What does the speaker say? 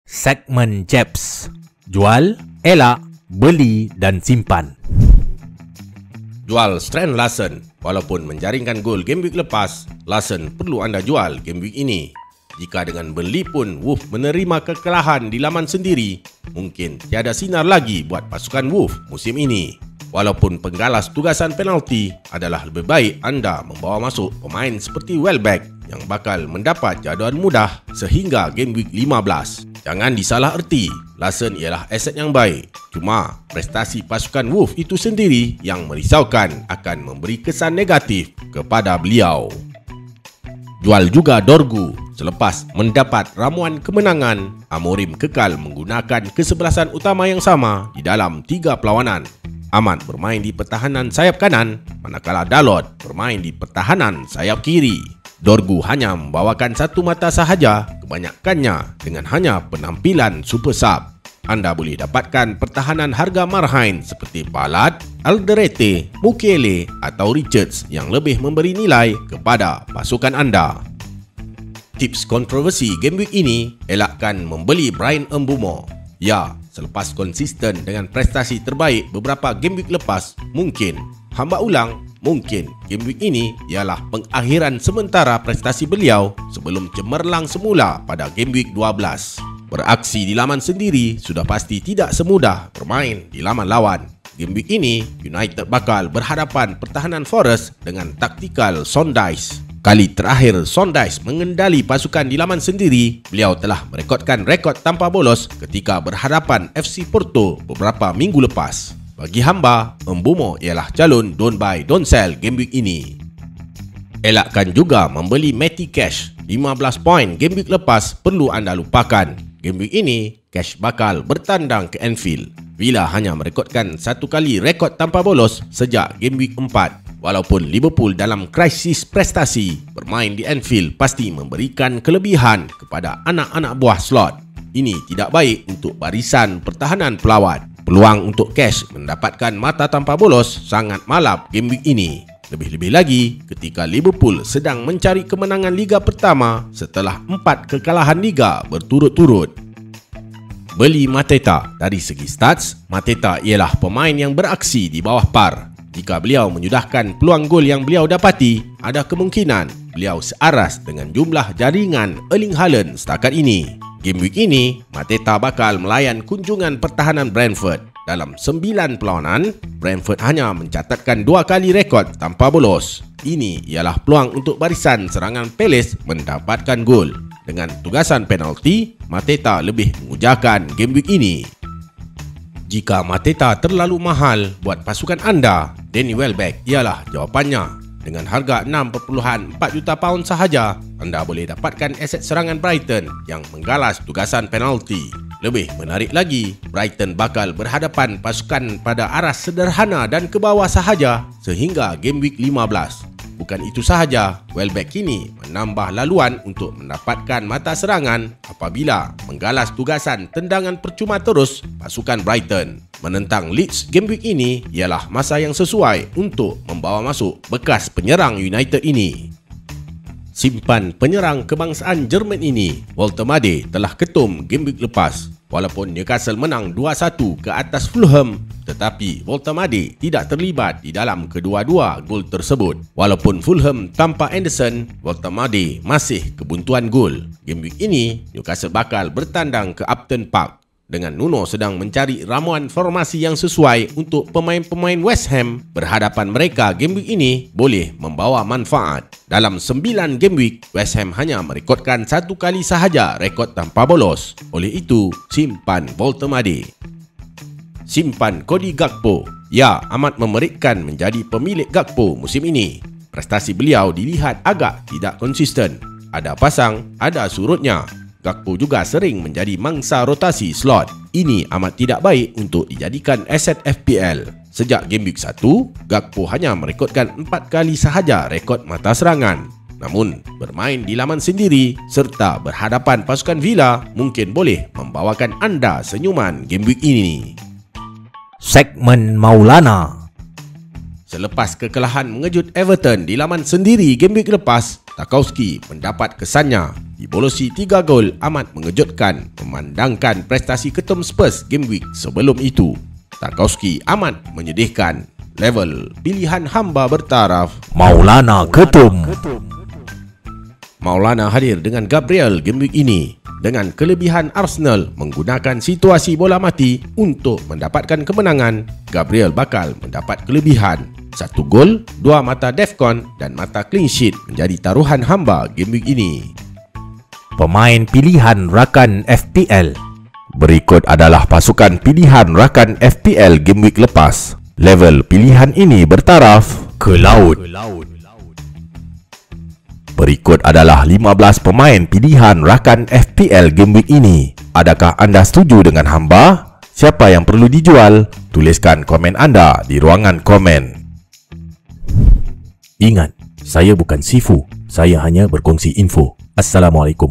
Segmen Jeps. Jual, elak, beli dan simpan. Jual Strand Larsen. Walaupun menjaringkan gol game week lepas, Larsen perlu anda jual game week ini. Jika dengan beli pun Wolf menerima kekalahan di laman sendiri, mungkin tiada sinar lagi buat pasukan Wolf musim ini. Walaupun penggalas tugasan penalti, adalah lebih baik anda membawa masuk pemain seperti Welbeck yang bakal mendapat jadual mudah sehingga game week 15. Jangan disalah erti, Larsen ialah aset yang baik. Cuma prestasi pasukan Wolf itu sendiri yang merisaukan akan memberi kesan negatif kepada beliau. Jual juga Dorgu. Selepas mendapat ramuan kemenangan, Amorim kekal menggunakan kesebelasan utama yang sama di dalam 3 perlawanan. Ahmad bermain di pertahanan sayap kanan, manakala Dalot bermain di pertahanan sayap kiri. Dorgu hanya membawakan satu mata sahaja, kebanyakannya dengan hanya penampilan super sub. Anda boleh dapatkan pertahanan harga marhain seperti Ballard, Alderete, Mukiele atau Richards yang lebih memberi nilai kepada pasukan anda. Tips kontroversi game week ini, elakkan membeli Bryan Mbeumo. Ya, selepas konsisten dengan prestasi terbaik beberapa game week lepas, mungkin hamba ulang, mungkin game week ini ialah pengakhiran sementara prestasi beliau sebelum cemerlang semula pada game week 12. Beraksi di laman sendiri sudah pasti tidak semudah bermain di laman lawan. Game week ini, United bakal berhadapan pertahanan Forest dengan taktikal Sondice. Kali terakhir Sondice mengendali pasukan di laman sendiri, beliau telah merekodkan rekod tanpa bolos ketika berhadapan FC Porto beberapa minggu lepas. Bagi hamba, Mbeumo ialah calon don't buy don't sell game week ini. Elakkan juga membeli Matty Cash. 15 poin game week lepas perlu anda lupakan. Game week ini, Cash bakal bertandang ke Anfield. Villa hanya merekodkan satu kali rekod tanpa bolos sejak game week 4. Walaupun Liverpool dalam krisis prestasi, bermain di Anfield pasti memberikan kelebihan kepada anak-anak buah Slot. Ini tidak baik untuk barisan pertahanan pelawat. Peluang untuk Cash mendapatkan mata tanpa bolos sangat malap game week ini. Lebih-lebih lagi ketika Liverpool sedang mencari kemenangan Liga pertama setelah 4 kekalahan Liga berturut-turut. Beli Mateta. Dari segi stats, Mateta ialah pemain yang beraksi di bawah par. Jika beliau menyudahkan peluang gol yang beliau dapati, ada kemungkinan beliau searas dengan jumlah jaringan Erling Haaland setakat ini. Game week ini, Mateta bakal melayan kunjungan pertahanan Brentford. Dalam 9 perlawanan, Brentford hanya mencatatkan 2 kali rekod tanpa bolos. Ini ialah peluang untuk barisan serangan Palace mendapatkan gol. Dengan tugasan penalti, Mateta lebih mengujakan game week ini. Jika Mateta terlalu mahal buat pasukan anda, Danny Welbeck ialah jawapannya. Dengan harga 6.4 juta pound sahaja, anda boleh dapatkan aset serangan Brighton yang menggalas tugasan penalti. Lebih menarik lagi, Brighton bakal berhadapan pasukan pada aras sederhana dan ke bawah sahaja sehingga game week 15. Bukan itu sahaja, Welbeck kini menambah laluan untuk mendapatkan mata serangan apabila menggalas tugasan tendangan percuma terus pasukan Brighton. Menentang Leeds game week ini ialah masa yang sesuai untuk membawa masuk bekas penyerang United ini. Simpan penyerang kebangsaan Jerman ini, Walter Made telah ketum game week lepas. Walaupun Newcastle menang 2-1 ke atas Fulham, tetapi Walter Made tidak terlibat di dalam kedua-dua gol tersebut. Walaupun Fulham tanpa Anderson, Walter Made masih kebuntuan gol. Game week ini, Newcastle bakal bertandang ke Upton Park. Dengan Nuno sedang mencari ramuan formasi yang sesuai untuk pemain-pemain West Ham, berhadapan mereka game week ini boleh membawa manfaat. Dalam 9 game week, West Ham hanya merekodkan 1 kali sahaja rekod tanpa bolos. Oleh itu, simpan Walter Made. Simpan Cody Gakpo. Ya, amat memerikkan menjadi pemilik Gakpo musim ini. Prestasi beliau dilihat agak tidak konsisten. Ada pasang, ada surutnya. Gakpo juga sering menjadi mangsa rotasi slot. Ini amat tidak baik untuk dijadikan aset FPL. Sejak game week 1, Gakpo hanya merekodkan 4 kali sahaja rekod mata serangan. Namun, bermain di laman sendiri serta berhadapan pasukan Villa mungkin boleh membawakan anda senyuman game week ini. Segmen Maulana. Selepas kekalahan mengejut Everton di laman sendiri game week lepas, Tarkowski mendapat kesannya dibolosi 3 gol amat mengejutkan memandangkan prestasi ketum Spurs game week sebelum itu. Tarkowski amat menyedihkan. Level pilihan hamba bertaraf. Maulana Ketum. Maulana hadir dengan Gabriel game week ini. Dengan kelebihan Arsenal menggunakan situasi bola mati untuk mendapatkan kemenangan, Gabriel bakal mendapat kelebihan. 1 gol, 2 mata Defcon dan mata clean sheet menjadi taruhan hamba game week ini. Pemain pilihan rakan FPL. Berikut adalah pasukan pilihan rakan FPL game week lepas. Level pilihan ini bertaraf ke laut. Berikut adalah 15 pemain pilihan rakan FPL game week ini. Adakah anda setuju dengan hamba? Siapa yang perlu dijual? Tuliskan komen anda di ruangan komen. Ingat, saya bukan Sifu. Saya hanya berkongsi info. Assalamualaikum.